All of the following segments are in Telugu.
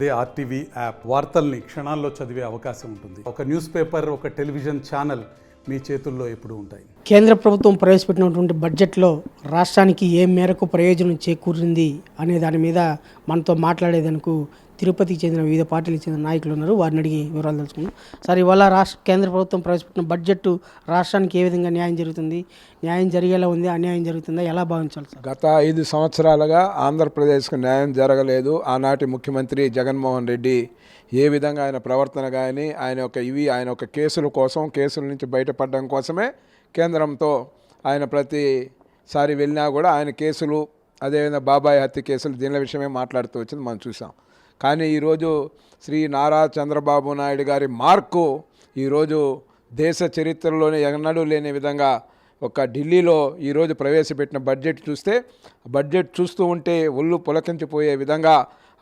అదే ఆర్టీవీ యాప్ వార్తల్ని క్షణాల్లో చదివే అవకాశం ఉంటుంది. ఒక న్యూస్ పేపర్, ఒక టెలివిజన్ ఛానల్ మీ చేతుల్లో ఎప్పుడూ ఉంటాయి. కేంద్ర ప్రభుత్వం ప్రవేశపెట్టినటువంటి బడ్జెట్లో రాష్ట్రానికి ఏ మేరకు ప్రయోజనం చేకూరింది అనే దాని మీద మనతో మాట్లాడేందుకు తిరుపతికి చెందిన వివిధ పార్టీలకు చెందిన నాయకులు ఉన్నారు. వారిని అడిగి వివరాలు తెలుసుకున్నాం. సార్, ఇవాళ కేంద్ర ప్రభుత్వం ప్రవేశపెట్టిన బడ్జెట్ రాష్ట్రానికి ఏ విధంగా న్యాయం జరుగుతుంది, న్యాయం జరిగేలా ఉంది, అన్యాయం జరుగుతుందా, ఎలా భావించాలి సార్? గత 5 సంవత్సరాలుగా ఆంధ్రప్రదేశ్కు న్యాయం జరగలేదు. ఆనాటి ముఖ్యమంత్రి జగన్మోహన్ రెడ్డి ఏ విధంగా ఆయన ప్రవర్తన కానీ ఆయన యొక్క కేసుల కోసం, కేసుల నుంచి బయటపడడం కోసమే కేంద్రంతో ఆయన ప్రతిసారి వెళ్ళినా కూడా ఆయన కేసులు, అదేవిధంగా బాబాయ్ హత్య కేసులు, దీనిల విషయమే మాట్లాడుతూ వచ్చింది మనం చూసాం. కానీ ఈరోజు శ్రీ నారా చంద్రబాబు నాయుడు గారి మార్కు ఈరోజు దేశ చరిత్రలోనే ఎన్నడూ లేని విధంగా ఒక ఢిల్లీలో ఈరోజు ప్రవేశపెట్టిన బడ్జెట్ చూస్తూ ఉంటే ఒళ్ళు పులకించిపోయే విధంగా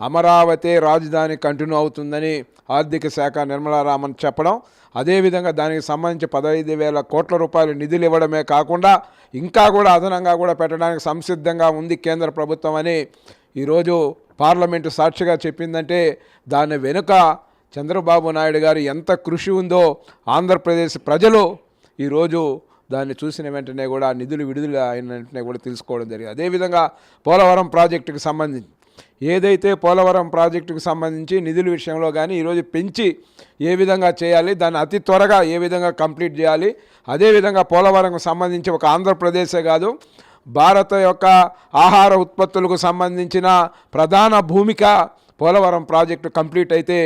అమరావతి రాజధాని కంటిన్యూ అవుతుందని ఆర్థిక శాఖ నిర్మలారామన్ చెప్పడం, అదేవిధంగా దానికి సంబంధించి 15,000 కోట్ల రూపాయలు నిధులు ఇవ్వడమే కాకుండా ఇంకా కూడా అదనంగా కూడా పెట్టడానికి సంసిద్ధంగా ఉంది కేంద్ర ప్రభుత్వం అని ఈరోజు పార్లమెంటు సాక్షిగా చెప్పిందంటే దాని వెనుక చంద్రబాబు నాయుడు గారు ఎంత కృషి ఉందో ఆంధ్రప్రదేశ్ ప్రజలు ఈరోజు దాన్ని చూసిన వెంటనే కూడా నిధులు విడుదల అయిన వెంటనే కూడా తెలుసుకోవడం జరిగింది. అదేవిధంగా పోలవరం ప్రాజెక్టుకు సంబంధించి నిధుల విషయంలో కానీ ఈరోజు పెంచి ఏ విధంగా చేయాలి, దాన్ని అతి త్వరగా ఏ విధంగా కంప్లీట్ చేయాలి, అదేవిధంగా పోలవరంకు సంబంధించి ఒక ఆంధ్రప్రదేశే కాదు భారత యొక్క ఆహార ఉత్పత్తులకు సంబంధించిన ప్రధాన భూమిక పోలవరం ప్రాజెక్టు కంప్లీట్ అయితే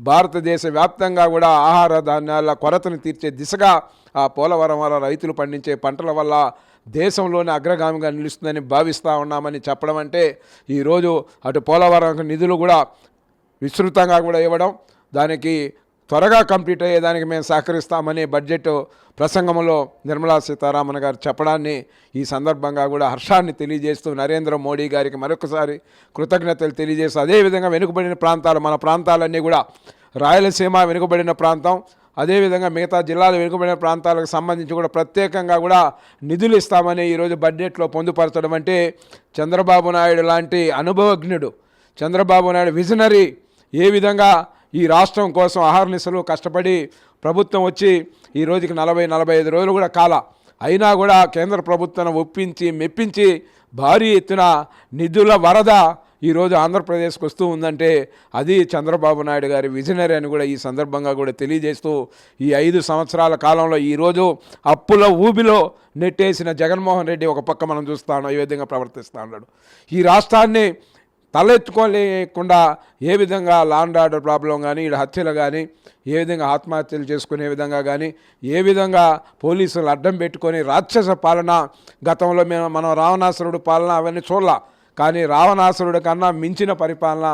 భారతదేశ వ్యాప్తంగా కూడా ఆహార ధాన్యాల కొరతను తీర్చే దిశగా ఆ పోలవరం వల్ల రైతులు పండించే పంటల వల్ల దేశంలోనే అగ్రగామిగా నిలుస్తుందని భావిస్తూ ఉన్నామని చెప్పడం అంటే ఈరోజు అటు పోలవరం నిధులు కూడా విస్తృతంగా కూడా ఇవ్వడం, దానికి త్వరగా కంప్లీట్ అయ్యేదానికి మేము సహకరిస్తామని బడ్జెట్ ప్రసంగంలో నిర్మలా సీతారామన్ గారు చెప్పడాన్ని ఈ సందర్భంగా కూడా హర్షాన్ని తెలియజేస్తూ నరేంద్ర మోడీ గారికి మరొకసారి కృతజ్ఞతలు తెలియజేస్తూ, అదేవిధంగా వెనుకబడిన ప్రాంతాలు, మన ప్రాంతాలన్నీ కూడా రాయలసీమ వెనుకబడిన ప్రాంతం, అదేవిధంగా మిగతా జిల్లాలు వెనుకబడిన ప్రాంతాలకు సంబంధించి కూడా ప్రత్యేకంగా కూడా నిధులు ఇస్తామని ఈరోజు బడ్జెట్లో పొందుపరచడం అంటే చంద్రబాబు నాయుడు లాంటి అనుభవజ్ఞుడు, చంద్రబాబు నాయుడు విజనరీ ఏ విధంగా ఈ రాష్ట్రం కోసం అహర్నిశలు కష్టపడి ప్రభుత్వం వచ్చి ఈ రోజుకి 40-45 రోజులు కూడా అయినా కూడా కేంద్ర ప్రభుత్వాన్ని ఒప్పించి మెప్పించి భారీ ఎత్తున నిధుల వరద ఈరోజు ఆంధ్రప్రదేశ్కి వస్తూ ఉందంటే అది చంద్రబాబు నాయుడు గారి విజనరీ అని కూడా ఈ సందర్భంగా కూడా తెలియజేస్తూ, ఈ 5 సంవత్సరాల కాలంలో ఈరోజు అప్పుల ఊబిలో నెట్టేసిన జగన్మోహన్ రెడ్డి ఒక పక్క మనం చూస్తాను ఈ విధంగా ప్రవర్తిస్తూ ఉన్నాడు. ఈ రాష్ట్రాన్ని తలెత్తుకోలేకుండా ఏ విధంగా లాండ్ ఆర్డర్ ప్రాబ్లం కానీ, ఈ హత్యలు కానీ, ఏ విధంగా ఆత్మహత్యలు చేసుకునే విధంగా కానీ, ఏ విధంగా పోలీసులు అడ్డం పెట్టుకొని రాక్షస పాలన, గతంలో మనం రావణాసురుడు పాలన అవన్నీ చూడలా, కానీ రావణాసురుడి కన్నా మించిన పరిపాలన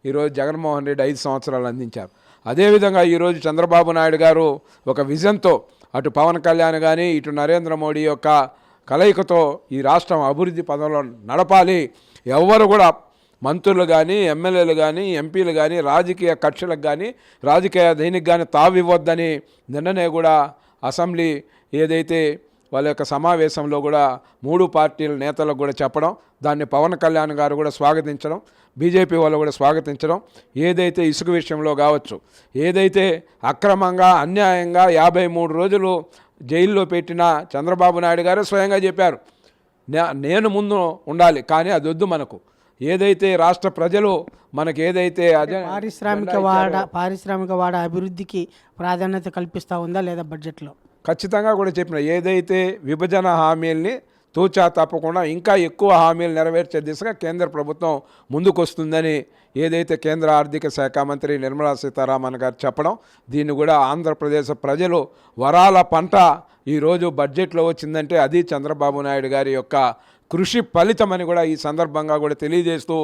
ఈరోజు జగన్మోహన్ రెడ్డి 5 సంవత్సరాలు అందించారు. అదేవిధంగా ఈరోజు చంద్రబాబు నాయుడు గారు ఒక విజన్తో అటు పవన్ కళ్యాణ్ కానీ, ఇటు నరేంద్ర మోడీ యొక్క కలయికతో ఈ రాష్ట్రం అభివృద్ధి పదంలో నడపాలి, ఎవరు కూడా మంత్రులు కానీ, ఎమ్మెల్యేలు కానీ, ఎంపీలు కానీ, రాజకీయ కక్షలకు కానీ, రాజకీయ దేనికి కానీ తావివ్వద్దని నిన్ననే కూడా అసెంబ్లీ ఏదైతే వాళ్ళ యొక్క సమావేశంలో కూడా 3 పార్టీల నేతలకు కూడా చెప్పడం, దాన్ని పవన్ కళ్యాణ్ గారు కూడా స్వాగతించడం, బీజేపీ వాళ్ళు కూడా స్వాగతించడం, ఏదైతే ఇసుక విషయంలో కావచ్చు, ఏదైతే అక్రమంగా అన్యాయంగా 53 రోజులు జైల్లో పెట్టిన చంద్రబాబు నాయుడు గారు స్వయంగా చెప్పారు, నేను ముందు ఉండాలి కానీ అది వద్దు, మనకు ఏదైతే రాష్ట్ర ప్రజలు మనకి ఏదైతే పారిశ్రామిక వాడ అభివృద్ధికి ప్రాధాన్యత కల్పిస్తూ ఉందా లేదా బడ్జెట్లో? ఖచ్చితంగా కూడా చెప్పిన ఏదైతే విభజన హామీల్ని తూచా తప్పకుండా ఇంకా ఎక్కువ హామీలు నెరవేర్చే దిశగా కేంద్ర ప్రభుత్వం ముందుకొస్తుందని ఏదైతే కేంద్ర ఆర్థిక శాఖ మంత్రి నిర్మలా సీతారామన్ గారు చెప్పడం, దీన్ని కూడా ఆంధ్రప్రదేశ్ ప్రజలు వరాల పంట ఈరోజు బడ్జెట్లో వచ్చిందంటే అది చంద్రబాబు నాయుడు గారి యొక్క కృషి ఫలితమని కూడా ఈ సందర్భంగా కూడా తెలియజేస్తూ,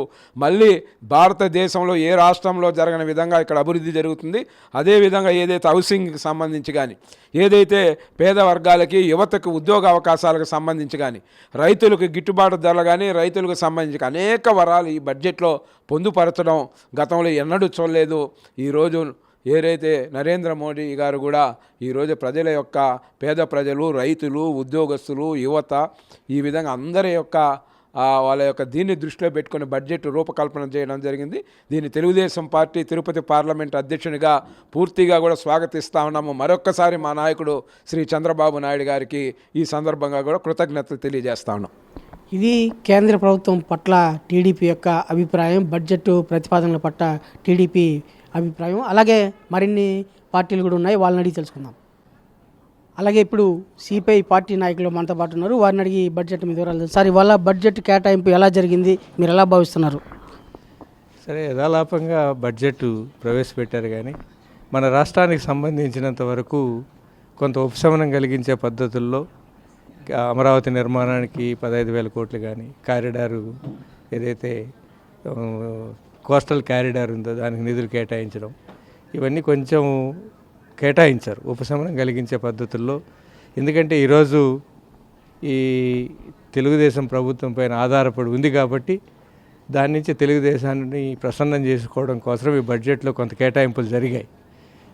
మళ్ళీ భారతదేశంలో ఏ రాష్ట్రంలో జరగని విధంగా ఇక్కడ అభివృద్ధి జరుగుతుంది. అదేవిధంగా ఏదైతే హౌసింగ్కి సంబంధించి కానీ, ఏదైతే పేద వర్గాలకి, యువతకు ఉద్యోగ అవకాశాలకు సంబంధించి కానీ, రైతులకు గిట్టుబాటు ధరలు కానీ, రైతులకు సంబంధించి అనేక వరాలు ఈ బడ్జెట్లో పొందుపరచడం గతంలో ఎన్నడూ చూడలేదు. ఈరోజు ఏదైతే నరేంద్ర మోడీ గారు కూడా ఈరోజు ప్రజల యొక్క, పేద ప్రజలు, రైతులు, ఉద్యోగస్తులు, యువత, ఈ విధంగా అందరి యొక్క వాళ్ళ యొక్క దీన్ని దృష్టిలో పెట్టుకొని బడ్జెట్ రూపకల్పన చేయడం జరిగింది. దీన్ని తెలుగుదేశం పార్టీ తిరుపతి పార్లమెంట్ అధ్యక్షునిగా పూర్తిగా కూడా స్వాగతిస్తూ ఉన్నాము. మరొక్కసారి మా నాయకుడు శ్రీ చంద్రబాబు నాయుడు గారికి ఈ సందర్భంగా కూడా కృతజ్ఞతలు తెలియజేస్తా ఉన్నాం. ఇది కేంద్ర ప్రభుత్వం పట్ల టీడీపీ యొక్క అభిప్రాయం, బడ్జెట్ ప్రతిపాదనల పట్ల టీడీపీ అభిప్రాయం. అలాగే మరిన్ని పార్టీలు కూడా ఉన్నాయి, వాళ్ళని అడిగి తెలుసుకుందాం. అలాగే ఇప్పుడు సిపిఐ పార్టీ నాయకులు మనతో పాటు ఉన్నారు, వారిని అడిగి బడ్జెట్ మీద వివరాలు. సార్, ఇవాళ బడ్జెట్ కేటాయింపు ఎలా జరిగింది, మీరు ఎలా భావిస్తున్నారు? సరే, యథాలాపంగా బడ్జెట్ ప్రవేశపెట్టారు, కానీ మన రాష్ట్రానికి సంబంధించినంత వరకు కొంత ఉపశమనం కలిగించే పద్ధతుల్లో అమరావతి నిర్మాణానికి 15,000 కోట్లు కానీ, కారిడారు ఏదైతే కోస్టల్ కారిడార్ ఉందో దానికి నిధులు కేటాయించడం, ఇవన్నీ కొంచెం కేటాయించారు ఉపశమనం కలిగించే పద్ధతుల్లో. ఎందుకంటే ఈరోజు ఈ తెలుగుదేశం ప్రభుత్వం పైన ఆధారపడి ఉంది కాబట్టి దాని నుంచి తెలుగుదేశాన్ని ప్రసన్నం చేసుకోవడం కోసం ఈ బడ్జెట్లో కొంత కేటాయింపులు జరిగాయి.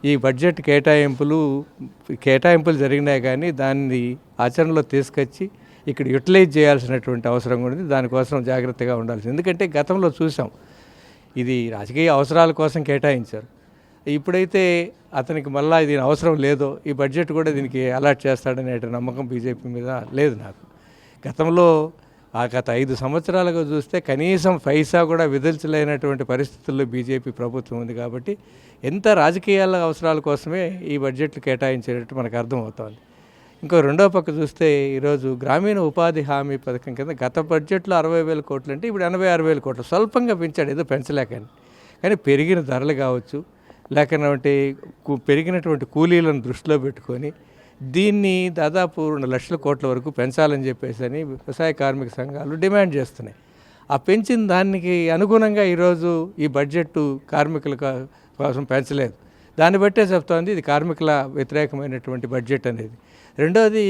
ఈ బడ్జెట్ కేటాయింపులు జరిగినాయి, కానీ దాన్ని ఆచరణలో తీసుకొచ్చి ఇక్కడ యూటిలైజ్ చేయాల్సినటువంటి అవసరం కూడా ఉంది. దానికోసం జాగ్రత్తగా ఉండాల్సింది. ఎందుకంటే గతంలో చూసాం, ఇది రాజకీయ అవసరాల కోసం కేటాయించారు. ఇప్పుడైతే అతనికి మళ్ళీ దీని అవసరం లేదో, ఈ బడ్జెట్ కూడా దీనికి అలాట్ చేస్తాడనే నమ్మకం బీజేపీ మీద లేదు నాకు. గతంలో గత 5 సంవత్సరాలుగా చూస్తే కనీసం పైసా కూడా విధించలేనటువంటి పరిస్థితుల్లో బీజేపీ ప్రభుత్వం ఉంది. కాబట్టి ఎంత రాజకీయాల అవసరాల కోసమే ఈ బడ్జెట్లు కేటాయించేటట్టు మనకు అర్థమవుతోంది. ఇంకో రెండో పక్క చూస్తే ఈరోజు గ్రామీణ ఉపాధి హామీ పథకం కింద గత బడ్జెట్లో 60,000 కోట్లు అంటే ఇప్పుడు 86,000 కోట్లు స్వల్పంగా పెంచాడు, ఏదో పెంచలేకని. కానీ పెరిగిన ధరలు కావచ్చు, లేకపోతే పెరిగినటువంటి కూలీలను దృష్టిలో పెట్టుకొని దీన్ని దాదాపు 2 లక్షల కోట్ల వరకు పెంచాలని చెప్పేసి అని వ్యవసాయ కార్మిక సంఘాలు డిమాండ్ చేస్తున్నాయి. ఆ పెంచిన దానికి అనుగుణంగా ఈరోజు ఈ బడ్జెట్ కార్మికుల కోసం పెంచలేదు. దాన్ని బట్టే చెప్తోంది ఇది కార్మికుల వ్యతిరేకమైనటువంటి బడ్జెట్ అనేది. రెండోది,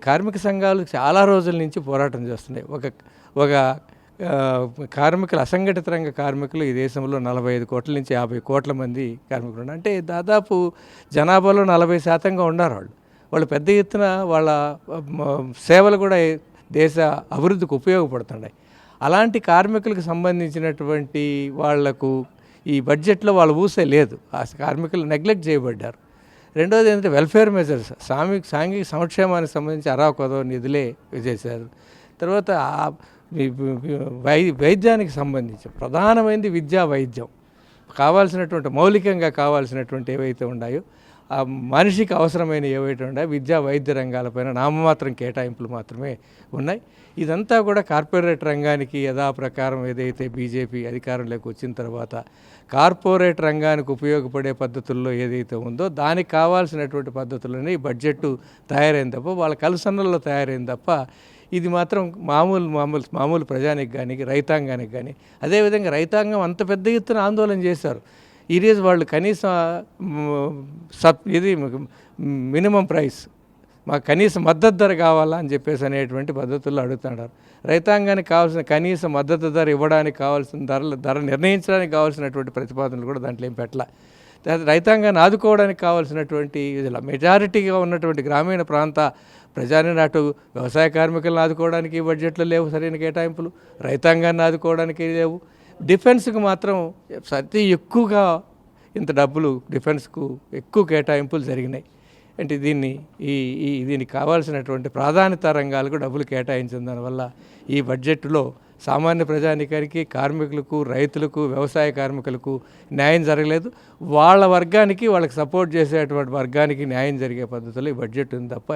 కార్మిక సంఘాలు చాలా రోజుల నుంచి పోరాటం చేస్తున్నాయి. ఒక కార్మికులు, అసంఘటిత రంగ కార్మికులు ఈ దేశంలో 45 కోట్ల నుంచి 50 కోట్ల మంది కార్మికులు ఉన్నారు. అంటే దాదాపు జనాభాలో 40% ఉన్నారు. వాళ్ళు పెద్ద ఎత్తున వాళ్ళ సేవలు కూడా దేశ అభివృద్ధికి ఉపయోగపడుతున్నాయి. అలాంటి కార్మికులకు సంబంధించినటువంటి వాళ్లకు ఈ బడ్జెట్లో వాళ్ళ ఊసే లేదు. ఆ కార్మికులు నెగ్లెక్ట్ చేయబడ్డారు. రెండోది ఏంటంటే వెల్ఫేర్ మెజర్స్, సాంఘిక సంక్షేమానికి సంబంధించి అరాకొదో నిధులే చేశారు. తర్వాత వైద్యానికి సంబంధించి ప్రధానమైనది విద్యా వైద్యం, కావాల్సినటువంటి మౌలికంగా కావాల్సినటువంటి ఏవైతే ఉన్నాయో ఆ మనిషికి అవసరమైన ఏవైతే ఉన్నాయో విద్యా వైద్య రంగాలపైన నామమాత్రం కేటాయింపులు మాత్రమే ఉన్నాయి. ఇదంతా కూడా కార్పొరేట్ రంగానికి యథాప్రకారం ఏదైతే బీజేపీ అధికారంలోకి వచ్చిన తర్వాత కార్పొరేట్ రంగానికి ఉపయోగపడే పద్ధతుల్లో ఏదైతే ఉందో దానికి కావాల్సినటువంటి పద్ధతుల్లోనే ఈ బడ్జెట్ తయారైంది తప్ప, వాళ్ళ కలుసన్నల్లో తయారైంది తప్ప ఇది మాత్రం మామూలు ప్రజానికి కానీ రైతాంగానికి కానీ. అదేవిధంగా రైతాంగం అంత పెద్ద ఎత్తున ఆందోళన చేశారు. ఈరోజు వాళ్ళు కనీసం మినిమం ప్రైస్, మాకు కనీస మద్దతు ధర కావాలా అని చెప్పేసి అనేటువంటి పద్ధతుల్లో అడుగుతున్నారు. రైతాంగానికి కావాల్సిన కనీస మద్దతు ధర ఇవ్వడానికి కావాల్సిన ధర నిర్ణయించడానికి కావాల్సినటువంటి ప్రతిపాదనలు కూడా దాంట్లో ఏం పెట్టాల. రైతాంగాన్ని ఆదుకోవడానికి కావాల్సినటువంటి మెజారిటీగా ఉన్నటువంటి గ్రామీణ ప్రాంత ప్రజాని నాటు వ్యవసాయ కార్మికులను ఆదుకోవడానికి ఈ బడ్జెట్లో లేవు సరైన కేటాయింపులు, రైతాంగాన్ని ఆదుకోవడానికి లేవు. డిఫెన్స్కి మాత్రం అతి ఎక్కువగా ఇంత డబ్బులు డిఫెన్స్కు ఎక్కువ కేటాయింపులు జరిగినాయి. అంటే దీనికి కావాల్సినటువంటి ప్రాధాన్యత రంగాలకు డబ్బులు కేటాయించిన దానివల్ల ఈ బడ్జెట్లో సామాన్య ప్రజానికానికి, కార్మికులకు, రైతులకు, వ్యవసాయ కార్మికులకు న్యాయం జరగలేదు. వాళ్ళ వర్గానికి, వాళ్ళకి సపోర్ట్ చేసేటువంటి వర్గానికి న్యాయం జరిగే పద్ధతిలో ఈ బడ్జెట్ ఉంది తప్ప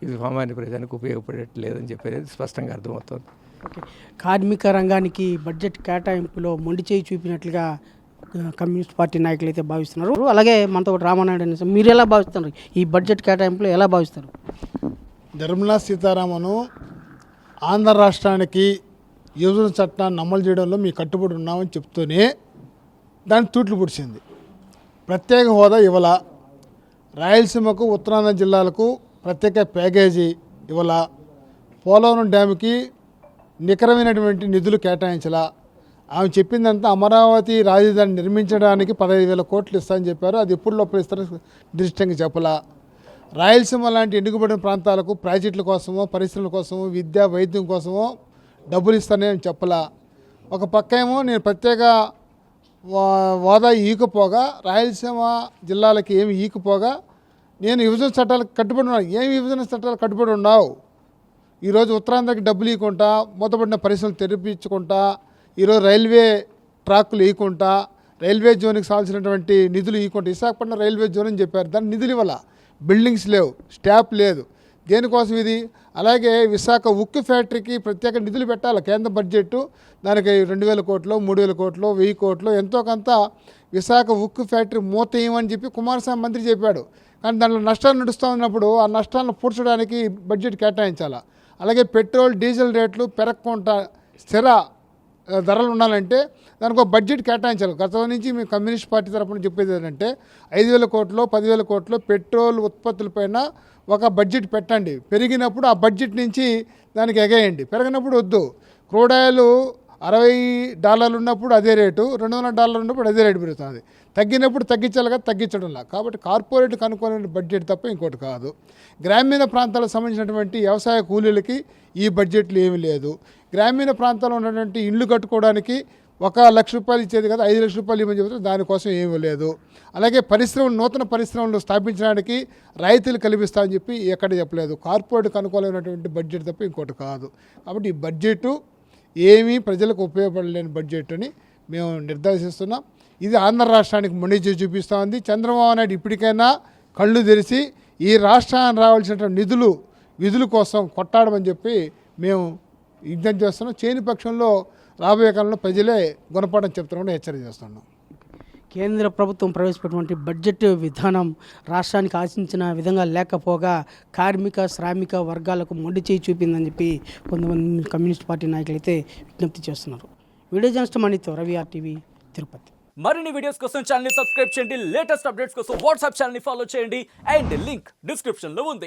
ఇది సామాన్య ప్రజానికి ఉపయోగపడట్లేదని చెప్పేది స్పష్టంగా అర్థమవుతుంది. కార్మిక రంగానికి బడ్జెట్ కేటాయింపులో మొండి చేయి చూపినట్లుగా కమ్యూనిస్ట్ పార్టీ నాయకులు అయితే భావిస్తున్నారు. అలాగే మనతో రామానాయుడు అనేసి మీరు ఎలా భావిస్తున్నారు, ఈ బడ్జెట్ కేటాయింపులో ఎలా భావిస్తారు? నిర్మలా సీతారామన్ ఆంధ్ర రాష్ట్రానికి విభజన చట్టాన్ని అమలు చేయడంలో మీ కట్టుబడి ఉన్నామని చెప్తూనే దాన్ని తూట్లు పొడిచింది. ప్రత్యేక హోదా ఇవ్వాల, రాయలసీమకు ఉత్తరాంధ్ర జిల్లాలకు ప్రత్యేక ప్యాకేజీ ఇవ్వాల, పోలవరం డ్యాముకి నికరమైనటువంటి నిధులు కేటాయించాల. ఆమె చెప్పిందంతా అమరావతి రాజధాని నిర్మించడానికి 15,000 కోట్లు ఇస్తామని చెప్పారు. అది ఎప్పుడు లోపల ఇస్తారో నిర్దిష్టంగా చెప్పాల. రాయలసీమ లాంటి ఎన్నుకబడిన ప్రాంతాలకు ప్రాజెక్టుల కోసమో, పరిశ్రమల కోసమో, విద్యా వైద్యం కోసమో డబ్బులు ఇస్తానని చెప్పలా. ఒక పక్క ఏమో నేను ప్రత్యేక హోదా ఈకపోగా రాయలసీమ జిల్లాలకి ఏమి ఈకపోగా నేను విభజన చట్టాలకు కట్టుబడి ఉన్నాను. ఏమి విభజన చట్టాలకు కట్టుబడి ఉన్నావు? ఈరోజు ఉత్తరాంధ్రకి డబ్బులు ఇవ్వకుండా, మూతపడిన పరిశ్రమలు తెరిపించుకుంటా, ఈరోజు రైల్వే ట్రాక్కులు ఇవ్వకుండా, రైల్వే జోన్కి కావాల్సినటువంటి నిధులు ఇవ్వకుండా, విశాఖపట్నం రైల్వే జోన్ అని చెప్పారు, దానికి నిధులు ఇవ్వాల, బిల్డింగ్స్ లేవు, స్టాఫ్ లేదు. దేనికోసం ఇది? అలాగే విశాఖ ఉక్కు ఫ్యాక్టరీకి ప్రత్యేక నిధులు పెట్టాలి. కేంద్ర బడ్జెట్ దానికి 2,000 కోట్లు, 3,000 కోట్లు, 1,000 కోట్లు ఎంతో కొంత విశాఖ ఉక్కు ఫ్యాక్టరీ మూత ఇవ్వమని చెప్పి కుమారస్వామి మంత్రి చెప్పాడు. కానీ దాంట్లో నష్టాలు నడుస్తూ ఉన్నప్పుడు ఆ నష్టాలను పూడ్చడానికి బడ్జెట్ కేటాయించాలి. అలాగే పెట్రోల్ డీజిల్ రేట్లు పెరగకుండా స్థిర ధరలు ఉండాలంటే దానికి ఒక బడ్జెట్ కేటాయించాలి. గతం నుంచి మేము కమ్యూనిస్ట్ పార్టీ తరఫున చెప్పేది ఏంటంటే 5,000 కోట్లు, 10,000 కోట్లు పెట్రోల్ ఉత్పత్తులపైన ఒక బడ్జెట్ పెట్టండి. పెరిగినప్పుడు ఆ బడ్జెట్ నుంచి దానికి ఎగేయండి, పెరిగినప్పుడు వద్దు. క్రూడ్ ఆయిల్ $60 ఉన్నప్పుడు అదే రేటు, $200 ఉన్నప్పుడు అదే రేటు పెరుగుతుంది. తగ్గినప్పుడు తగ్గించాలి కదా, తగ్గించడంలా. కాబట్టి కార్పొరేట్కి అనుకునే బడ్జెట్ తప్ప ఇంకోటి కాదు. గ్రామీణ ప్రాంతాలకు సంబంధించినటువంటి వ్యవసాయ కూలీలకి ఈ బడ్జెట్లు ఏమీ లేదు. గ్రామీణ ప్రాంతాల్లో ఉన్నటువంటి ఇళ్ళు కట్టుకోవడానికి ₹1,00,000 ఇచ్చేది కదా, ₹5,00,000 ఇవ్వమని చెబుతారు, దానికోసం ఏమీ లేదు. అలాగే నూతన పరిశ్రమలు స్థాపించడానికి రైతులు కల్పిస్తామని చెప్పి ఎక్కడ చెప్పలేదు. కార్పొరేట్కి అనుకూలమైనటువంటి బడ్జెట్ తప్ప ఇంకోటి కాదు. కాబట్టి ఈ బడ్జెట్ ఏమీ ప్రజలకు ఉపయోగపడలేని బడ్జెట్ అని మేము నిర్దేశిస్తున్నాం. ఇది ఆంధ్ర రాష్ట్రానికి మొండి చేసి చూపిస్తూ ఉంది. చంద్రబాబు నాయుడు ఇప్పటికైనా కళ్ళు తెరిచి ఈ రాష్ట్రానికి రావాల్సినటువంటి విధుల కోసం కొట్టాడమని చెప్పి మేము విజ్ఞప్తి చేస్తున్నాం. చేయని పక్షంలో రాబోయే కాలంలో ప్రజలే గుణపాఠం చెప్తున్నామని హెచ్చరిక చేస్తున్నాం. కేంద్ర ప్రభుత్వం ప్రవేశపెట్టినటువంటి బడ్జెట్ విధానం రాష్ట్రానికి ఆశించిన విధంగా లేకపోగా కార్మిక శ్రామిక వర్గాలకు మొండి చేయి చూపిందని చెప్పి కొంతమంది కమ్యూనిస్ట్ పార్టీ నాయకులు అయితే విజ్ఞప్తి చేస్తున్నారు. వీడియో జర్నలిస్ట్ మణితో రవి RTV తిరుపతి. మరిన్ని వీడియోస్ కోసం ఛానల్ ని సబ్స్క్రైబ్ చేయండి. లేటెస్ట్ అప్డేట్స్ కోసం వాట్సాప్ ఛానల్ ని ఫాలో చేయండి. అండ్ లింక్ డిస్క్రిప్షన్ లో ఉంది.